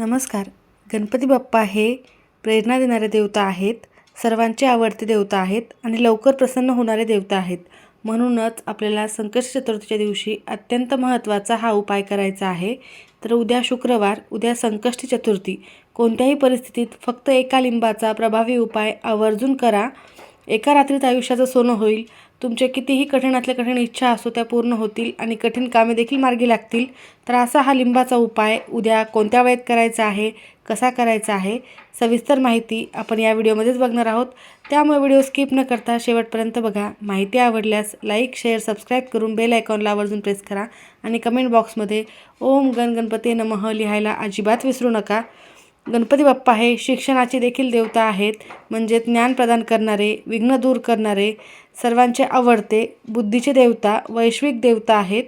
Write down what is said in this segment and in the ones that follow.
नमस्कार. गणपती बाप्पा हे प्रेरणा देणारे देवता आहेत, सर्वांचे आवडते देवता आहेत आणि लवकर प्रसन्न होणारे देवता आहेत. म्हणूनच आपल्याला संकष्टी चतुर्थीच्या दिवशी अत्यंत महत्त्वाचा हा उपाय करायचा आहे. तर उद्या शुक्रवार, उद्या संकष्टी चतुर्थी. कोणत्याही परिस्थितीत फक्त एका लिंबाचा प्रभावी उपाय आवर्जून करा. एका रात्रीत आयुष्याचं सोनं होईल. तुमचे कितीही कठीणातल्या कठीण इच्छा असो त्या पूर्ण होतील आणि कठीण कामे देखील मार्गी लागतील. तर असा हा लिंबाचा उपाय उद्या कोणत्या वेळेत करायचा आहे, कसा करायचा आहे, सविस्तर माहिती आपण या व्हिडिओमध्येच बघणार आहोत. त्यामुळे व्हिडिओ स्किप न करता शेवटपर्यंत बघा. माहिती आवडल्यास लाईक, शेअर, सबस्क्राईब करून बेल आयकॉनला आवर्जून प्रेस करा आणि कमेंट बॉक्समध्ये ओम गणपते नमः लिहायला अजिबात विसरू नका. गणपती बाप्पा हे शिक्षणाचे देखील देवता आहेत, म्हणजे ज्ञान प्रदान करणारे, विघ्न दूर करणारे, सर्वांचे आवडते, बुद्धीचे देवता, वैश्विक देवता आहेत.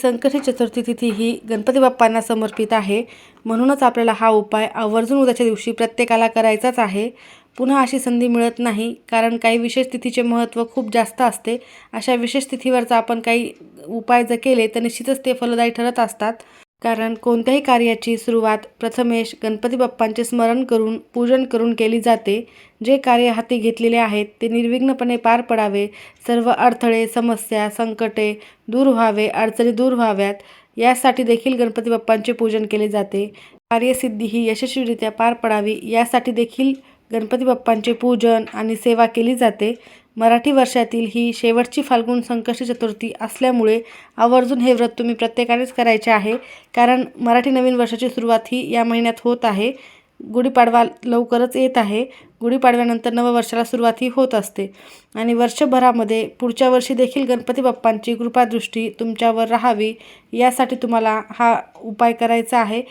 संकष्टी चतुर्थी तिथी ही गणपती बाप्पांना समर्पित आहे. म्हणूनच आपल्याला हा उपाय आवर्जून उद्याच्या दिवशी प्रत्येकाला करायचाच आहे. पुन्हा अशी संधी मिळत नाही, कारण काही विशेष तिथीचे महत्त्व खूप जास्त असते. अशा विशेष तिथीवरचा आपण काही उपाय जर केले तर निश्चितच ते फलदायी ठरत असतात. कारण कोणत्याही कार्याची सुरुवात प्रथमेश गणपती बाप्पांचे स्मरण करून, पूजन करून केली जाते. जे कार्य हाती घेतलेले आहेत ते निर्विघ्नपणे पार पडावे, सर्व अडथळे, समस्या, संकटे दूर व्हावे, अडचणी दूर व्हाव्यात, यासाठी देखील गणपती बाप्पांचे पूजन केले जाते. कार्यसिद्धी ही यशस्वीरित्या पार पडावी यासाठी देखील गणपती बाप्पांचे पूजन आणि सेवा केली जाते. मराठी वर्षातील ही शेवटची फाल्गुन संकष्टी चतुर्थी असल्यामुळे आवर्जून हे व्रत तुम्ही प्रत्येकानेच करायचे आहे. कारण मराठी नवीन वर्षाची सुरुवात ही या महिन्यात होत आहे. गुढीपाडवा लवकरच येत आहे. गुढीपाडव्यानंतर नववर्षाला सुरुवात ही होत असते आणि वर्षभरामध्ये पुढच्या वर्षी देखील गणपती बाप्पांची कृपादृष्टी तुमच्यावर राहावी यासाठी तुम्हाला हा उपाय करायचा आहे.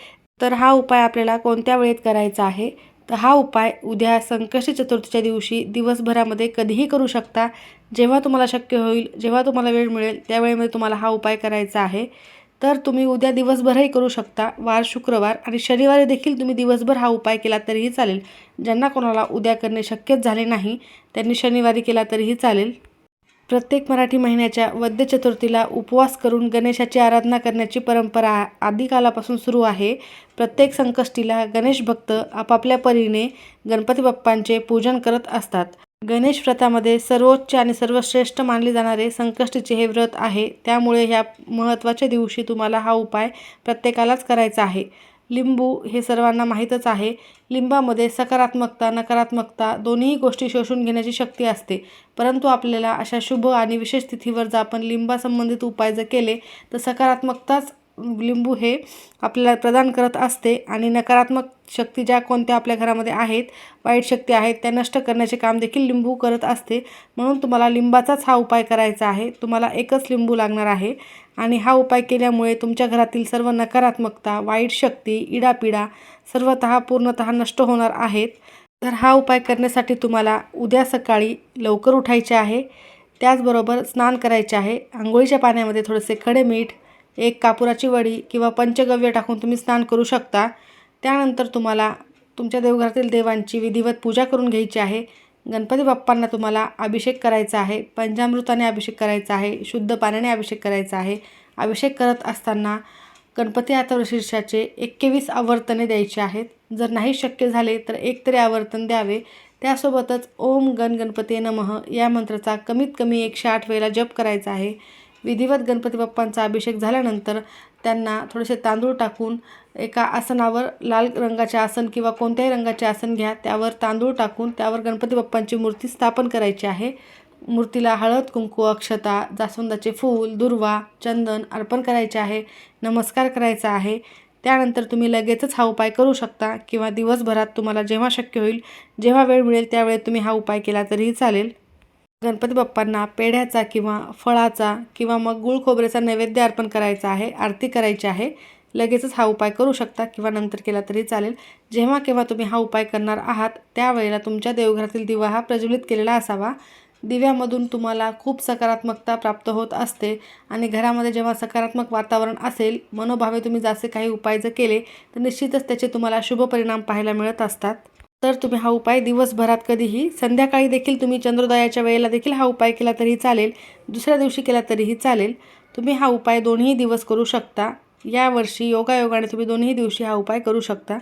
तर हा उपाय आपल्याला कोणत्या वेळेत करायचा आहे? तर हा उपाय उद्या संकष्टी चतुर्थीच्या दिवशी दिवसभरामध्ये कधीही करू शकता. जेव्हा तुम्हाला शक्य होईल, जेव्हा तुम्हाला वेळ मिळेल त्या वेळेमध्ये तुम्हाला हा उपाय करायचा आहे. तर तुम्ही उद्या दिवसभरही करू शकता, वार शुक्रवार, आणि शनिवारी देखील तुम्ही दिवसभर हा उपाय केला तरीही चालेल. ज्यांना कोणाला उद्या करणे शक्यच झाले नाही त्यांनी शनिवारी केला तरीही चालेल. प्रत्येक मराठी महिन्याच्या वद्य चतुर्थीला उपवास करून गणेशाची आराधना करण्याची परंपरा आदिकालापासून सुरू आहे. प्रत्येक संकष्टीला गणेश भक्त आपापल्या परीने गणपती बाप्पांचे पूजन करत असतात. गणेश व्रतामध्ये सर्वोच्च आणि सर्वश्रेष्ठ मानले जाणारे संकष्टीचे हे व्रत आहे. त्यामुळे ह्या महत्त्वाच्या दिवशी तुम्हाला हा उपाय प्रत्येकालाच करायचा आहे. लिंबू हे सर्वांना माहीतच आहे. लिंबामध्ये सकारात्मकता, नकारात्मकता दोन्ही गोष्टी शोषून घेण्याची शक्ती असते. परंतु आपल्याला अशा शुभ आणि विशेष तिथीवर जर आपण लिंबासंबंधित उपाय जर केले तर सकारात्मकताच लिंबू हे आपल्याला प्रदान करत असते आणि नकारात्मक शक्ती ज्या कोणत्या आपल्या घरामध्ये आहेत, वाईट शक्ती आहेत, त्या नष्ट करण्याचे काम देखील लिंबू करत असते. म्हणून तुम्हाला लिंबाचाच हा उपाय करायचा आहे. तुम्हाला एकच लिंबू लागणार आहे आणि हा उपाय केल्यामुळे तुमच्या घरातील सर्व नकारात्मकता, वाईट शक्ती, इडापिडा सर्वतः पूर्णतः नष्ट होणार आहेत. तर हा उपाय करण्यासाठी तुम्हाला उद्या सकाळी लवकर उठायचे आहे. त्याचबरोबर स्नान करायचे आहे. अंघोळीच्या पाण्यामध्ये थोडेसे खडे मीठ, एक कापुराची वडी किंवा पंचगव्य टाकून तुम्ही स्नान करू शकता. त्यानंतर तुम्हाला तुमच्या देवघरातील देवांची विधिवत पूजा करून घ्यायची आहे. गणपती बाप्पांना तुम्हाला अभिषेक करायचा आहे. पंचामृताने अभिषेक करायचा आहे. शुद्ध पाण्याने अभिषेक करायचा आहे. अभिषेक करत असताना गणपती अथर्वशीर्षाचे 21 आवर्तने द्यायचे आहेत. जर नाही शक्य झाले तर एक तरी आवर्तन द्यावे. त्यासोबतच ओम गणपते नमः या मंत्राचा कमीत कमी 108 वेळेला जप करायचा आहे. विधिवत गणपती बाप्पांचा अभिषेक झाल्यानंतर त्यांना थोडेसे तांदूळ टाकून एका आसनावर, लाल रंगाचे आसन किंवा कोणत्याही रंगाचे आसन घ्या, त्यावर तांदूळ टाकून त्यावर गणपती बाप्पांची मूर्ती स्थापन करायची आहे. मूर्तीला हळद, कुंकू, अक्षता, जास्वंदाचे फूल, दुर्वा, चंदन अर्पण करायचे आहे. नमस्कार करायचा आहे. त्यानंतर तुम्ही लगेचच हा उपाय करू शकता किंवा दिवसभरात तुम्हाला जेव्हा शक्य होईल, जेव्हा वेळ मिळेल त्यावेळेत तुम्ही हा उपाय केला तरीही चालेल. गणपती बाप्पांना पेढ्याचा किंवा फळाचा किंवा मग गूळ खोबऱ्याचा नैवेद्य अर्पण करायचा आहे, आरती करायची आहे. लगेचच हा उपाय करू शकता किंवा नंतर केला तरी चालेल. जेव्हा केव्हा तुम्ही हा उपाय करणार आहात त्यावेळेला तुमच्या देवघरातील दिवा हा प्रज्वलित केलेला असावा. दिव्यामधून तुम्हाला खूप सकारात्मकता प्राप्त होत असते आणि घरामध्ये जेव्हा सकारात्मक वातावरण असेल, मनोभावे तुम्ही जसे काही उपाय जर केले तर निश्चितच त्याचे तुम्हाला शुभ परिणाम पाहायला मिळत असतात. तर तुम्ही हा उपाय दिवसभरात कधीही, संध्याकाळी देखील तुम्ही चंद्रोदयाच्या वेळेला देखील हा उपाय केला तरीही चालेल, दुसऱ्या दिवशी केला तरीही चालेल. तुम्ही हा उपाय दोन्ही दिवस करू शकता. यावर्षी योगायोगाने तुम्ही दोन्ही दिवशी हा उपाय करू शकता.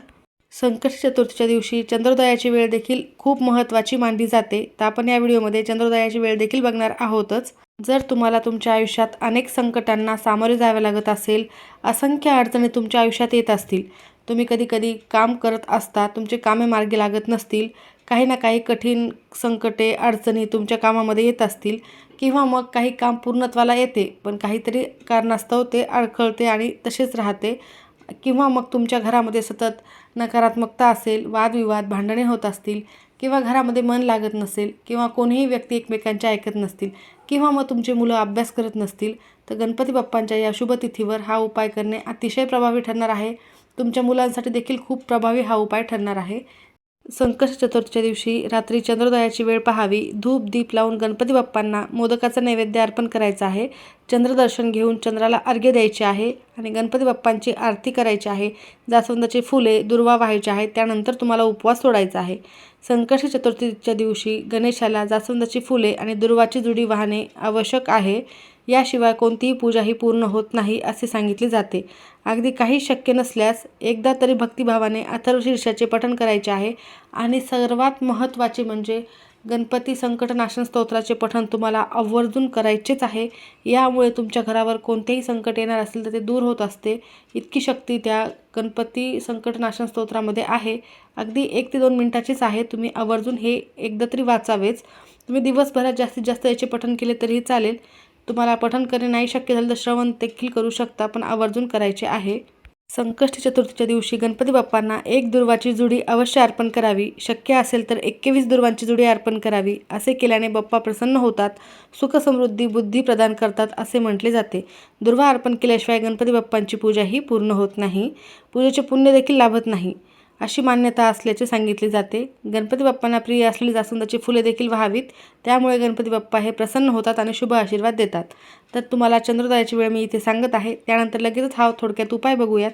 संकष्टी चतुर्थीच्या दिवशी चंद्रोदयाची वेळ देखील खूप महत्त्वाची मानली जाते. तर आपण या व्हिडिओमध्ये चंद्रोदयाची वेळ देखील बघणार आहोतच. जर तुम्हाला तुमच्या आयुष्यात अनेक संकटांना सामोरे जावे लागत असेल, असंख्य अडचणी तुमच्या आयुष्यात येत असतील, तुम्ही कधी काम करत असता, तुमचे कामे मार्गी लागत नसतील, काही ना काही कठीण संकटे अडचणी तुमच्या कामामध्ये येत असतील, किंवा मग काही काम पूर्णत्वाला येते पण काहीतरी कारणास्तव ते अडखळते आणि तसेच राहते, किंवा मग तुमच्या घरामध्ये सतत नकारात्मकता असेल, वादविवाद भांडणे होत असतील, किंवा घरामध्ये मन लागत नसेल, किंवा कोणीही व्यक्ती एकमेकांचे ऐकत नसतील, किंवा मग तुमचे मुलं अभ्यास करत नसतील, तर गणपती बाप्पांच्या या शुभतिथीवर हा उपाय करणे अतिशय प्रभावी ठरणार आहे. तुमच्या मुलांसाठी देखील खूप प्रभावी हा उपाय ठरणार आहे. संकष्टी चतुर्थीच्या दिवशी रात्री चंद्रोदयाची वेळ पाहावी. धूप दीप लावून गणपती बाप्पांना मोदकाचा नैवेद्य अर्पण करायचा आहे. चंद्रदर्शन घेऊन चंद्राला अर्घ्य द्यायचे आहे आणि गणपती बाप्पांची आरती करायची आहे. जास्वंदाची फुले दुर्वा वाहायचे आहेत. त्यानंतर तुम्हाला उपवास सोडायचा आहे. संकष्टी चतुर्थीच्या दिवशी गणेशाला जास्वंदाची फुले आणि दुर्वाची जुडी वाहणे आवश्यक आहे. याशिवाय कोणतीही पूजा ही पूर्ण होत नाही असे सांगितले जाते. अगदी काही शक्य नसल्यास एकदा तरी भक्तिभावाने अथर्वशीर्षाचे पठण करायचे आहे. आणि सर्वात महत्त्वाचे म्हणजे गणपती संकटनाशन स्तोत्राचे पठण तुम्हाला आवर्जून करायचेच आहे. यामुळे तुमच्या घरावर कोणतेही संकट येणार असेल तर ते दूर होत असते. इतकी शक्ती त्या गणपती संकटनाशन स्तोत्रामध्ये आहे. अगदी 1 ते 2 मिनिटाचीच आहे. तुम्ही आवर्जून हे एकदा तरी वाचावेच. तुम्ही दिवसभरात जास्तीत जास्त याचे पठण केले तरीही चालेल. तुम्हाला पठण करणे नाही शक्य झालं तर श्रवण देखील करू शकता, पण आवर्जून करायचे आहे. संकष्टी चतुर्थीच्या दिवशी गणपती बाप्पांना 1 दुर्वाची जुडी अवश्य अर्पण करावी. शक्य असेल तर 21 दुर्वांची जुडी अर्पण करावी. असे केल्याने बाप्पा प्रसन्न होतात, सुख समृद्धी बुद्धी प्रदान करतात असे म्हटले जाते. दुर्वा अर्पण केल्याशिवाय गणपती बाप्पांची पूजा ही पूर्ण होत नाही. पूजेचे पुण्य देखील लाभत नाही अशी मान्यता असल्याचे सांगितले जाते. गणपती बाप्पांना प्रिय असलेली जास्वंदाची फुले देखील व्हावीत. त्यामुळे गणपती बाप्पा हे प्रसन्न होतात आणि शुभ आशीर्वाद देतात. तर तुम्हाला चंद्रोदयाची वेळ मी इथे सांगत आहे. त्यानंतर लगेचच हा थोडक्यात उपाय बघूयात.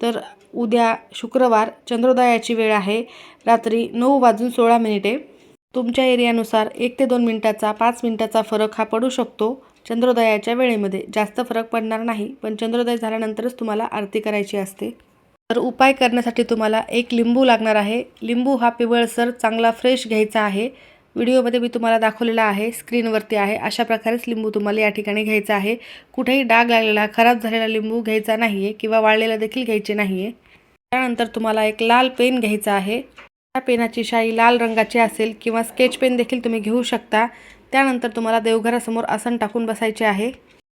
तर उद्या शुक्रवार चंद्रोदयाची वेळ आहे रात्री 9:16. तुमच्या एरियानुसार 1 ते 2 मिनिटाचा 5 मिनिटाचा फरक हा पडू शकतो. चंद्रोदयाच्या वेळेमध्ये जास्त फरक पडणार नाही, पण चंद्रोदय झाल्यानंतरच तुम्हाला आरती करायची असते. तर उपाय करण्यासाठी तुम्हाला 1 लिंबू लागणार आहे. लिंबू हा पिवळसर चांगला फ्रेश घ्यायचा आहे. व्हिडिओमध्ये मी तुम्हाला दाखवलेला आहे, स्क्रीनवरती आहे. अशा प्रकारेच लिंबू तुम्हाला या ठिकाणी घ्यायचा आहे. कुठेही डाग लागलेला खराब झालेला लिंबू घ्यायचा नाही आहे, किंवा वाळलेला देखील घ्यायचे नाही आहे. त्यानंतर तुम्हाला एक लाल पेन घ्यायचा आहे. त्या पेनाची शाई लाल रंगाची असेल, किंवा स्केच पेन देखील तुम्ही घेऊ शकता. त्यानंतर तुम्हाला देवघरासमोर आसन टाकून बसायचे आहे.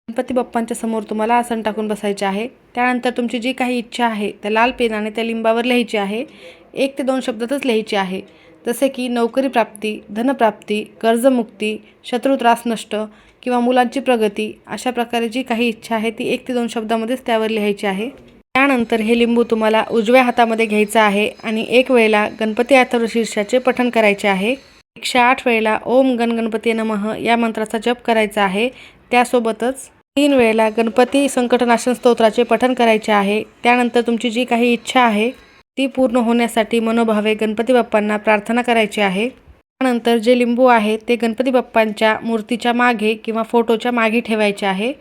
गणपती बाप्पांच्या समोर तुम्हाला आसन टाकून बसायचे आहे. त्यानंतर तुमची जी काही इच्छा आहे त्या लाल पेनाने त्या लिंबावर लिहायची आहे. 1 ते 2 शब्दातच लिहायची आहे. जसे की नोकरी प्राप्ती, धनप्राप्ती, कर्जमुक्ती, शत्रुत्रास नष्ट, किंवा मुलांची प्रगती. अशा प्रकारे जी काही इच्छा आहे ती 1 ते 2 शब्दामध्येच त्यावर लिहायची आहे. त्यानंतर हे लिंबू तुम्हाला उजव्या हातामध्ये घ्यायचं आहे आणि 1 वेळेला गणपती अथर्वशीर्षाचे पठण करायचे आहे. 108 वेळेला ओम गणपती नमः या मंत्राचा जप करायचा आहे. त्यासोबतच 3 वेळेला गणपती संकटनाशन स्तोत्राचे पठण करायचे आहे. त्यानंतर तुमची जी काही इच्छा आहे ती पूर्ण होण्यासाठी मनोभावे गणपती बाप्पांना प्रार्थना करायची आहे. त्यानंतर जे लिंबू आहे ते गणपती बाप्पांच्या मूर्तीच्या मागे किंवा फोटोच्या मागे ठेवायचे आहे.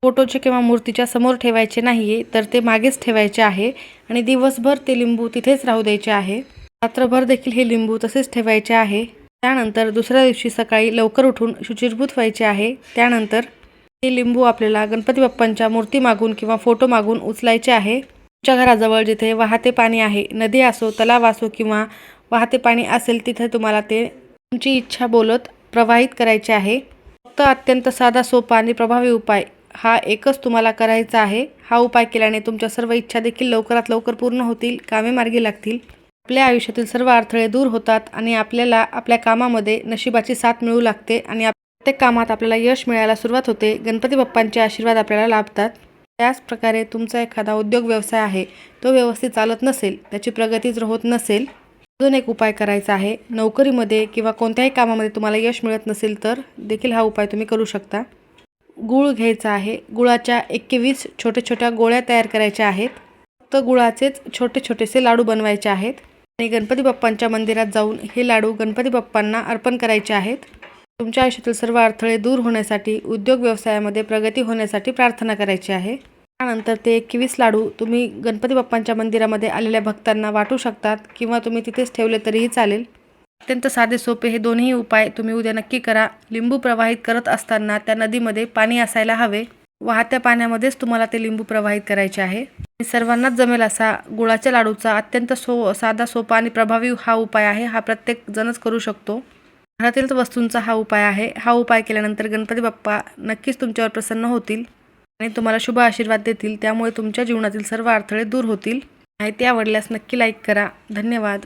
फोटोचे किंवा मूर्तीच्या समोर ठेवायचे नाही आहे, तर ते मागेच ठेवायचे आहे. आणि दिवसभर ते लिंबू तिथेच राहू द्यायचे आहे. रात्रभर देखील हे लिंबू तसेच ठेवायचे आहे. त्यानंतर दुसऱ्या दिवशी सकाळी लवकर उठून शुचिर्भूत व्हायचे आहे. त्यानंतर हे लिंबू आपल्याला गणपती बाप्पांच्या मूर्ती मागून किंवा फोटो मागून उचलायचे आहे. तुमच्या घराजवळ जिथे वाहते पाणी आहे, नदी असो, तलाव असो, किंवा वाहते पाणी असेल, तिथे तुम्हाला ते तुमची इच्छा बोलत प्रवाहित करायचे आहे. फक्त अत्यंत साधा सोपा आणि प्रभावी उपाय हा एकच तुम्हाला करायचा आहे. हा उपाय केल्याने तुमच्या सर्व इच्छा देखील लवकरात लवकर पूर्ण होतील, कामे मार्गी लागतील. आपल्या आयुष्यातील सर्व अडथळे दूर होतात आणि आपल्याला आपल्या कामामध्ये नशिबाची साथ मिळू लागते आणि प्रत्येक कामात आपल्याला यश मिळायला सुरुवात होते. गणपती बाप्पांचे आशीर्वाद आपल्याला लाभतात. त्याच प्रकारे तुमचा एखादा उद्योग व्यवसाय आहे, तो व्यवस्थित चालत नसेल, त्याची प्रगतीच होत नसेल, अजून एक उपाय करायचा आहे. नोकरीमध्ये किंवा कोणत्याही कामामध्ये तुम्हाला यश मिळत नसेल तर देखील हा उपाय तुम्ही करू शकता. गूळ घ्यायचा आहे. गुळाच्या 21 छोट्या छोट्या गोळ्या तयार करायच्या आहेत. फक्त गुळाचेच छोटे छोटेसे लाडू बनवायचे आहेत आणि गणपती बाप्पांच्या मंदिरात जाऊन हे लाडू गणपती बाप्पांना अर्पण करायचे आहेत. तुमच्या आयुष्यातील सर्व अडथळे दूर होण्यासाठी, उद्योग व्यवसायामध्ये प्रगती होण्यासाठी प्रार्थना करायची आहे. त्यानंतर ते 21 लाडू तुम्ही गणपती बाप्पांच्या मंदिरामध्ये आलेल्या भक्तांना वाटू शकतात किंवा तुम्ही तिथेच ठेवले तरीही चालेल. अत्यंत साधे सोपे हे दोन्ही उपाय तुम्ही उद्या नक्की करा. लिंबू प्रवाहित करत असताना त्या नदीमध्ये पाणी असायला हवे. वाहत्या पाण्यामध्येच तुम्हाला ते लिंबू प्रवाहित करायचे आहे. सर्वांनाच जमेल असा गुळाच्या लाडूचा अत्यंत साधा सोपा आणि प्रभावी हा उपाय आहे. हा प्रत्येक जणच करू शकतो. घरातील वस्तूंचा हा उपाय आहे. हा उपाय केल्यानंतर गणपती बाप्पा नक्कीच तुमच्यावर प्रसन्न होतील आणि तुम्हाला शुभ आशीर्वाद देतील. त्यामुळे तुमच्या जीवनातील सर्व अडथळे दूर होतील. माहिती आवडल्यास नक्की लाईक करा. धन्यवाद.